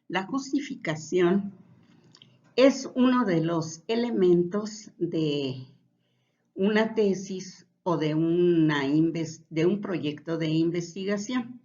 La justificación es uno de los elementos de una tesis o de un proyecto de investigación.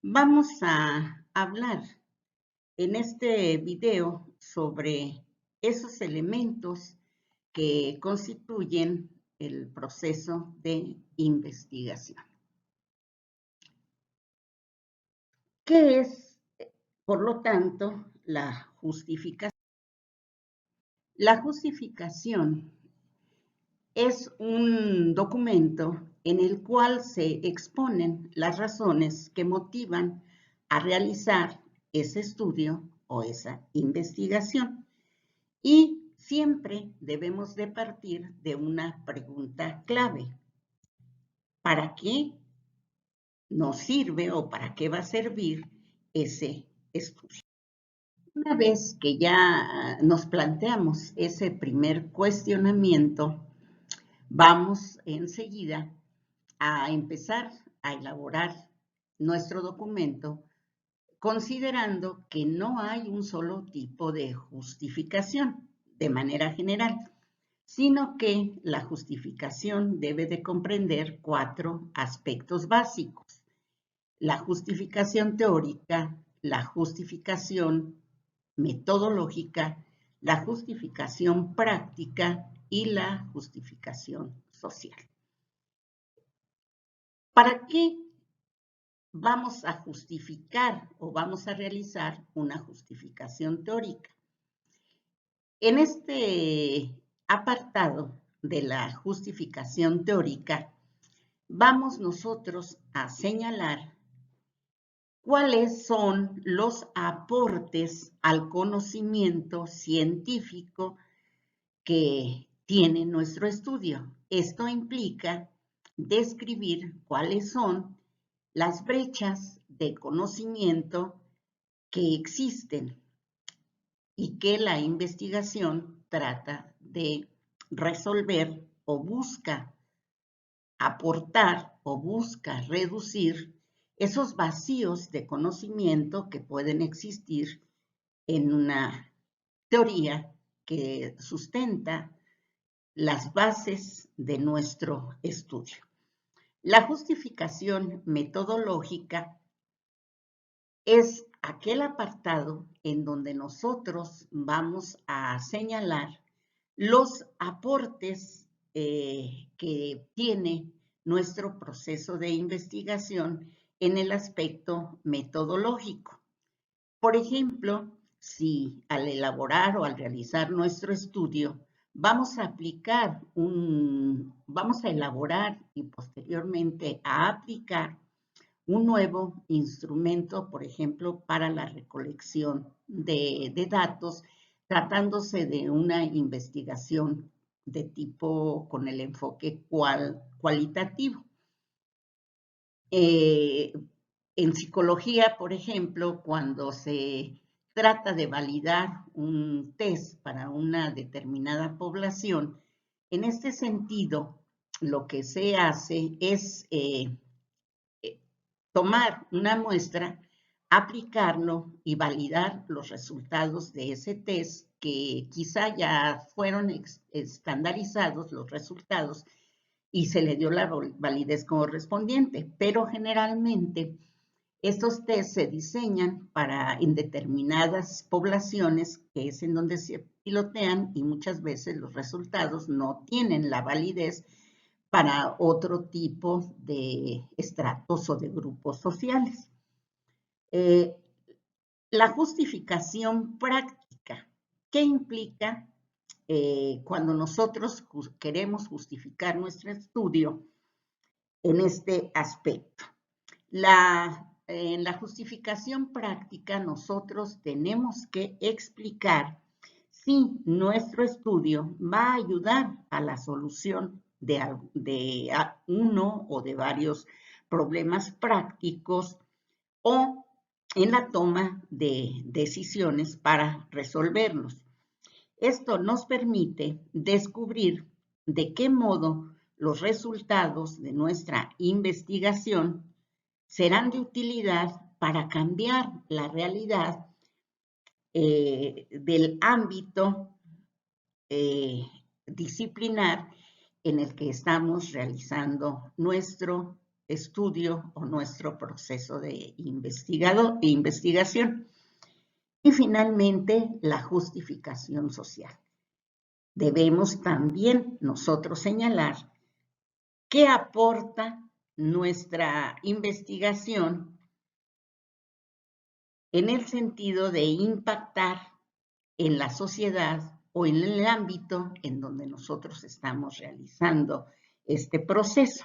Vamos a hablar en este video sobre esos elementos que constituyen el proceso de investigación. ¿Qué es, por lo tanto, la justificación? La justificación es un documento en el cual se exponen las razones que motivan a realizar ese estudio o esa investigación. Y siempre debemos de partir de una pregunta clave. ¿Para qué nos sirve o para qué va a servir ese estudio? Una vez que ya nos planteamos ese primer cuestionamiento, vamos enseguida a empezar a elaborar nuestro documento considerando que no hay un solo tipo de justificación de manera general, sino que la justificación debe de comprender 4 aspectos básicos: la justificación teórica, la justificación metodológica, la justificación práctica y la justificación social. ¿Para qué vamos a justificar o vamos a realizar una justificación teórica? En este apartado de la justificación teórica, vamos nosotros a señalar cuáles son los aportes al conocimiento científico que tiene nuestro estudio. Esto implica describir cuáles son las brechas de conocimiento que existen y que la investigación trata de resolver o busca aportar o busca reducir esos vacíos de conocimiento que pueden existir en una teoría que sustenta las bases de nuestro estudio. La justificación metodológica es aquel apartado en donde nosotros vamos a señalar los aportes que tiene nuestro proceso de investigación en el aspecto metodológico. Por ejemplo, si al elaborar o al realizar nuestro estudio vamos a elaborar y posteriormente a aplicar un nuevo instrumento, por ejemplo, para la recolección de datos, tratándose de una investigación de tipo con el enfoque cualitativo. En psicología, por ejemplo, cuando se trata de validar un test para una determinada población, en este sentido, lo que se hace es tomar una muestra, aplicarlo y validar los resultados de ese test que quizá ya fueron estandarizados los resultados y se le dio la validez correspondiente, pero generalmente estos test se diseñan para en determinadas poblaciones, que es en donde se pilotean, y muchas veces los resultados no tienen la validez para otro tipo de estratos o de grupos sociales. La justificación práctica, ¿qué implica cuando nosotros queremos justificar nuestro estudio en este aspecto? En la justificación práctica nosotros tenemos que explicar si nuestro estudio va a ayudar a la solución de uno o de varios problemas prácticos o en la toma de decisiones para resolverlos. Esto nos permite descubrir de qué modo los resultados de nuestra investigación serán de utilidad para cambiar la realidad del ámbito disciplinar en el que estamos realizando nuestro estudio o nuestro proceso de investigación. Y finalmente, la justificación social. Debemos también nosotros señalar qué aporta nuestra investigación en el sentido de impactar en la sociedad o en el ámbito en donde nosotros estamos realizando este proceso.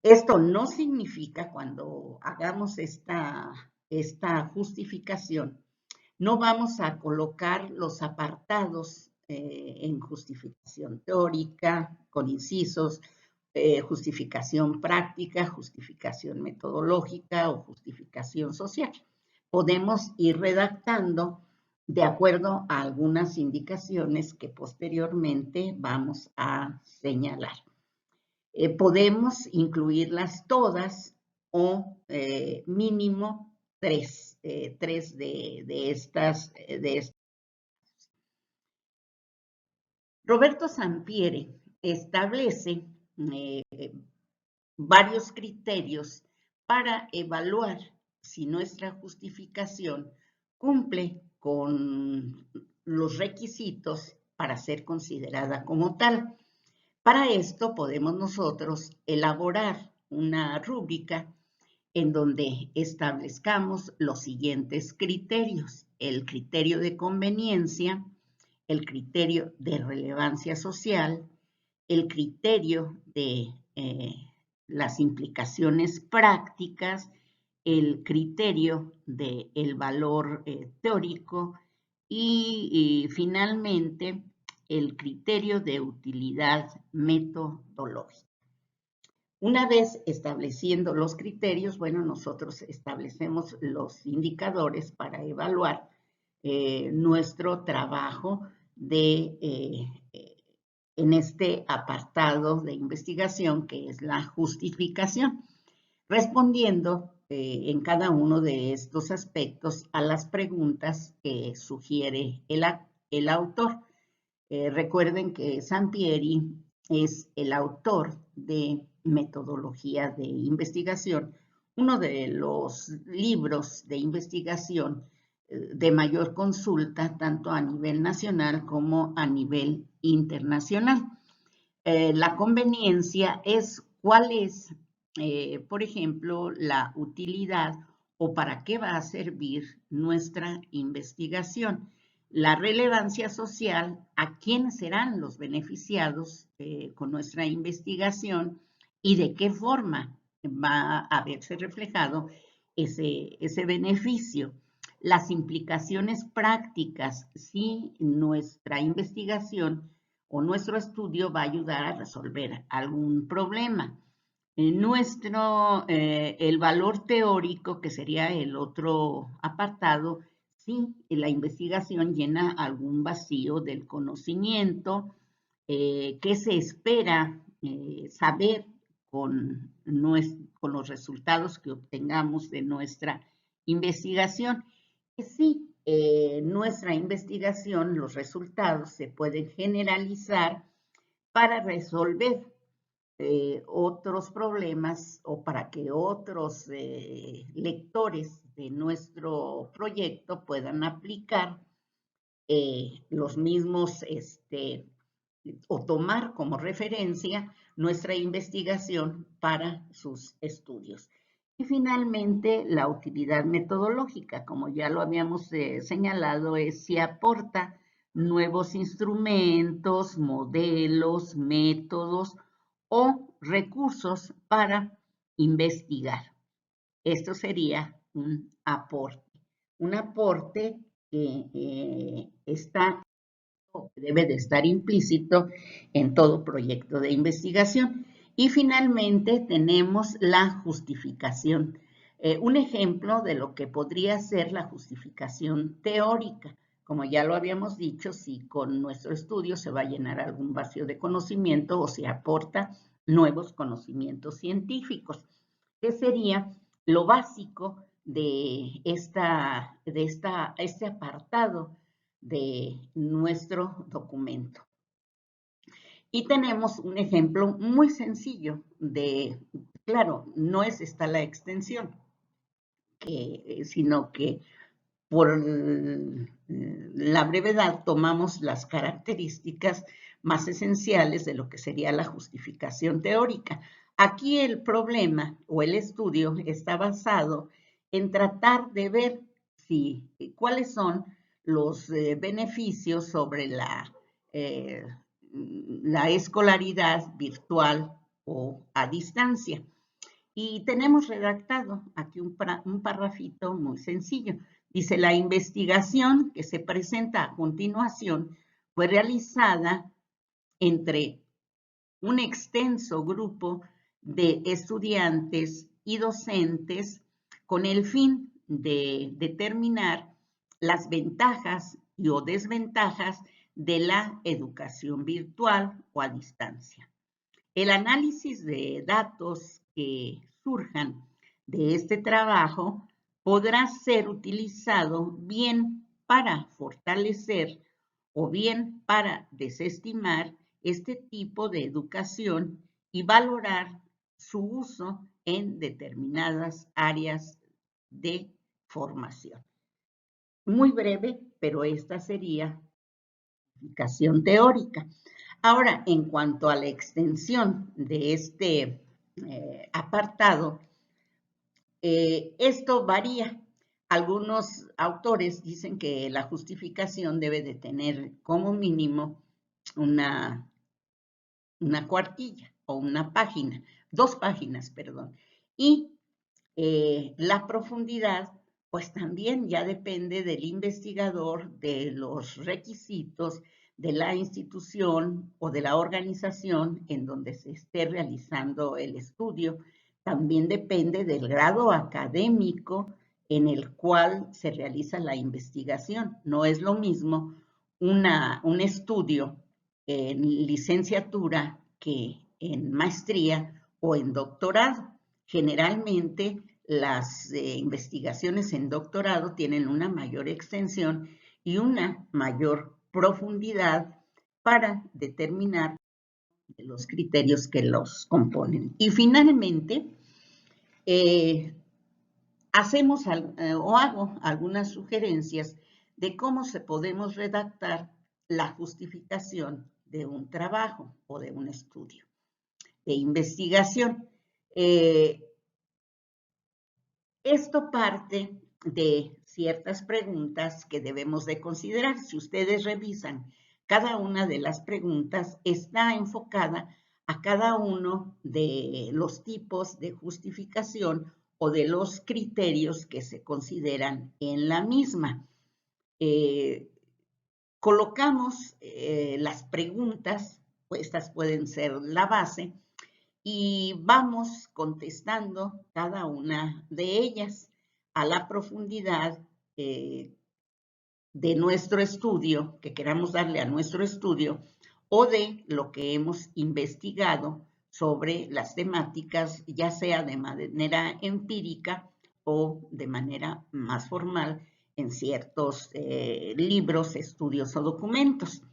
Esto no significa, cuando hagamos esta justificación, no vamos a colocar los apartados en justificación teórica, con incisos, justificación práctica, justificación metodológica o justificación social. Podemos ir redactando de acuerdo a algunas indicaciones que posteriormente vamos a señalar. Podemos incluirlas todas o mínimo tres de estas. Roberto Sampieri establece varios criterios para evaluar si nuestra justificación cumple con los requisitos para ser considerada como tal. Para esto podemos nosotros elaborar una rúbrica en donde establezcamos los siguientes criterios: el criterio de conveniencia, el criterio de relevancia social, el criterio de las implicaciones prácticas, el criterio del valor teórico y finalmente el criterio de utilidad metodológica. Una vez estableciendo los criterios, bueno, nosotros establecemos los indicadores para evaluar nuestro trabajo en este apartado de investigación, que es la justificación, respondiendo en cada uno de estos aspectos a las preguntas que sugiere el autor. Recuerden que Sampieri es el autor de Metodología de Investigación, uno de los libros de investigación de mayor consulta, tanto a nivel nacional como a nivel internacional. La conveniencia es cuál es, por ejemplo, la utilidad o para qué va a servir nuestra investigación. La relevancia social, a quiénes serán los beneficiados con nuestra investigación y de qué forma va a verse reflejado ese beneficio. Las implicaciones prácticas, si nuestra investigación o nuestro estudio va a ayudar a resolver algún problema. El valor teórico, que sería el otro apartado, si la investigación llena algún vacío del conocimiento, qué se espera saber con los resultados que obtengamos de nuestra investigación. Y si nuestra investigación, los resultados se pueden generalizar para resolver otros problemas o para que otros lectores de nuestro proyecto puedan aplicar los mismos o tomar como referencia nuestra investigación para sus estudios. Y finalmente, la utilidad metodológica, como ya lo habíamos señalado, es si aporta nuevos instrumentos, modelos, métodos o recursos para investigar. Esto sería un aporte que debe de estar implícito en todo proyecto de investigación. Y finalmente tenemos la justificación. Un ejemplo de lo que podría ser la justificación teórica. Como ya lo habíamos dicho, si con nuestro estudio se va a llenar algún vacío de conocimiento o se aporta nuevos conocimientos científicos, que sería lo básico de este apartado de nuestro documento. Y tenemos un ejemplo muy sencillo claro, no es esta la extensión, sino que por la brevedad tomamos las características más esenciales de lo que sería la justificación teórica. Aquí el problema o el estudio está basado en tratar de ver cuáles son los beneficios sobre la escolaridad virtual o a distancia. Y tenemos redactado aquí un parrafito muy sencillo. Dice, la investigación que se presenta a continuación fue realizada entre un extenso grupo de estudiantes y docentes con el fin de determinar las ventajas y o desventajas de la educación virtual o a distancia. El análisis de datos que surjan de este trabajo podrá ser utilizado bien para fortalecer o bien para desestimar este tipo de educación y valorar su uso en determinadas áreas de formación. Muy breve, pero esta sería la explicación teórica. Ahora, en cuanto a la extensión de este apartado, esto varía. Algunos autores dicen que la justificación debe de tener como mínimo una cuartilla o una página, 2 páginas, perdón. Y la profundidad, pues también ya depende del investigador, de los requisitos, de la institución o de la organización en donde se esté realizando el estudio. También depende del grado académico en el cual se realiza la investigación. No es lo mismo un estudio en licenciatura que en maestría o en doctorado. Generalmente las investigaciones en doctorado tienen una mayor extensión y una mayor profundidad para determinar los criterios que los componen. Y finalmente, hago algunas sugerencias de cómo se podemos redactar la justificación de un trabajo o de un estudio de investigación. Esto parte de ciertas preguntas que debemos de considerar. Si ustedes revisan, cada una de las preguntas está enfocada a cada uno de los tipos de justificación o de los criterios que se consideran en la misma. Colocamos las preguntas, pues estas pueden ser la base, y vamos contestando cada una de ellas a la profundidad de nuestro estudio, que queramos darle a nuestro estudio, o de lo que hemos investigado sobre las temáticas, ya sea de manera empírica o de manera más formal en ciertos libros, estudios o documentos.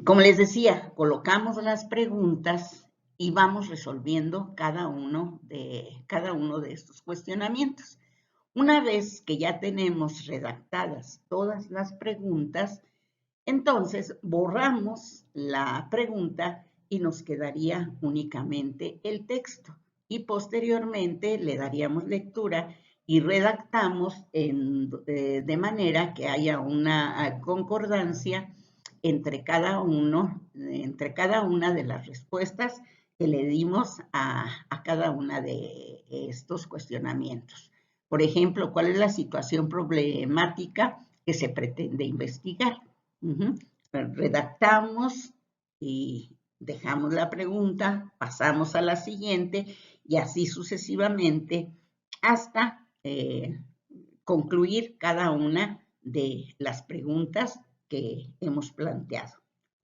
Como les decía, colocamos las preguntas y vamos resolviendo cada uno de estos cuestionamientos. Una vez que ya tenemos redactadas todas las preguntas, entonces borramos la pregunta y nos quedaría únicamente el texto. Y posteriormente le daríamos lectura y redactamos de manera que haya una concordancia entre cada una de las respuestas que le dimos a cada una de estos cuestionamientos. Por ejemplo, ¿cuál es la situación problemática que se pretende investigar? Redactamos y dejamos la pregunta, pasamos a la siguiente y así sucesivamente hasta concluir cada una de las preguntas que hemos planteado.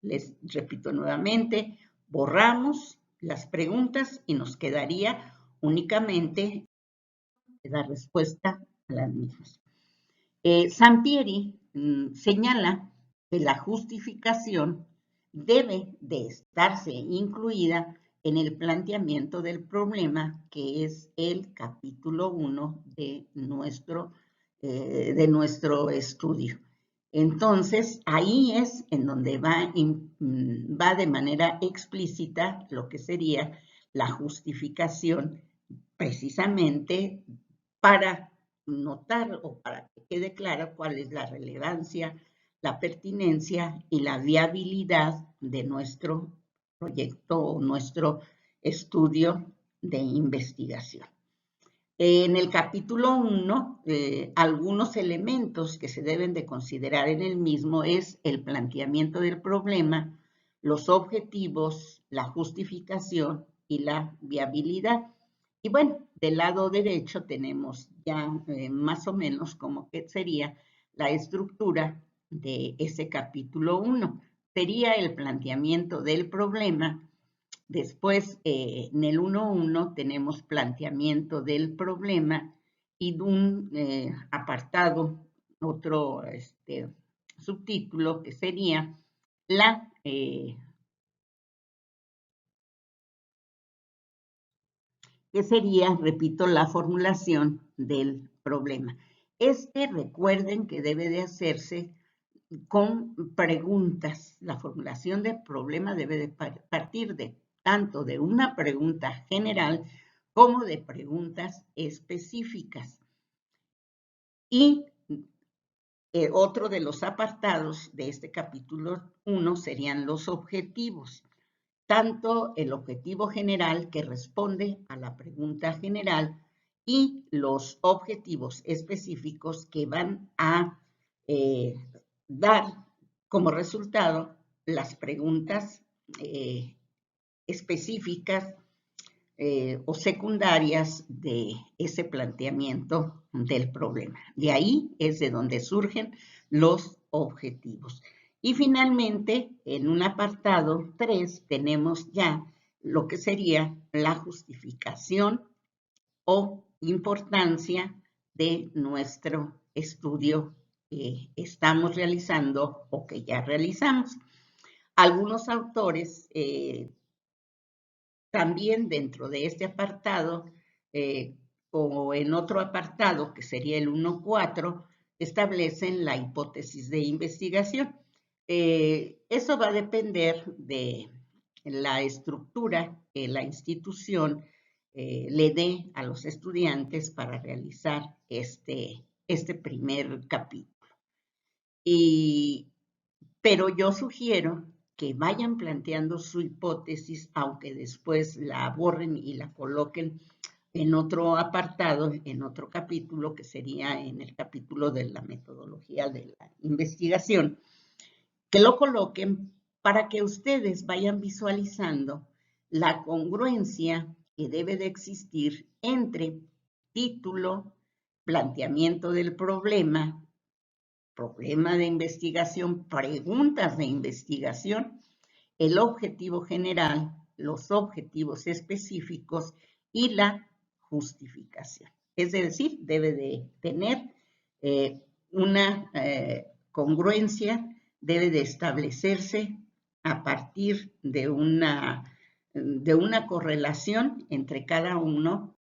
Les repito nuevamente, borramos las preguntas y nos quedaría únicamente que da respuesta a las mismas. Sampieri señala que la justificación debe de estarse incluida en el planteamiento del problema, que es el capítulo 1 de nuestro estudio. Entonces, ahí es en donde va de manera explícita lo que sería la justificación, precisamente para notar o para que quede clara cuál es la relevancia, la pertinencia y la viabilidad de nuestro proyecto o nuestro estudio de investigación. En el capítulo 1, algunos elementos que se deben de considerar en el mismo es el planteamiento del problema, los objetivos, la justificación y la viabilidad. Y bueno, del lado derecho tenemos ya más o menos como que sería la estructura de ese capítulo 1. Sería el planteamiento del problema. Después, en el 1.1 tenemos planteamiento del problema y un apartado, otro subtítulo que sería repito, la formulación del problema. Recuerden que debe de hacerse con preguntas. La formulación del problema debe de partir de tanto de una pregunta general como de preguntas específicas. Y otro de los apartados de este capítulo 1 serían los objetivos. Tanto el objetivo general que responde a la pregunta general y los objetivos específicos que van a dar como resultado las preguntas específicas o secundarias de ese planteamiento del problema. De ahí es de donde surgen los objetivos. Y finalmente, en un apartado 3, tenemos ya lo que sería la justificación o importancia de nuestro estudio que estamos realizando o que ya realizamos. Algunos autores también dentro de este apartado, o en otro apartado que sería el 1.4, establecen la hipótesis de investigación. Eso va a depender de la estructura que la institución le dé a los estudiantes para realizar este primer capítulo. Pero yo sugiero que vayan planteando su hipótesis, aunque después la borren y la coloquen en otro apartado, en otro capítulo, que sería en el capítulo de la metodología de la investigación, que lo coloquen para que ustedes vayan visualizando la congruencia que debe de existir entre título, planteamiento del problema de investigación, preguntas de investigación, el objetivo general, los objetivos específicos y la justificación. Es decir, debe de tener una congruencia, debe de establecerse a partir de una correlación entre cada uno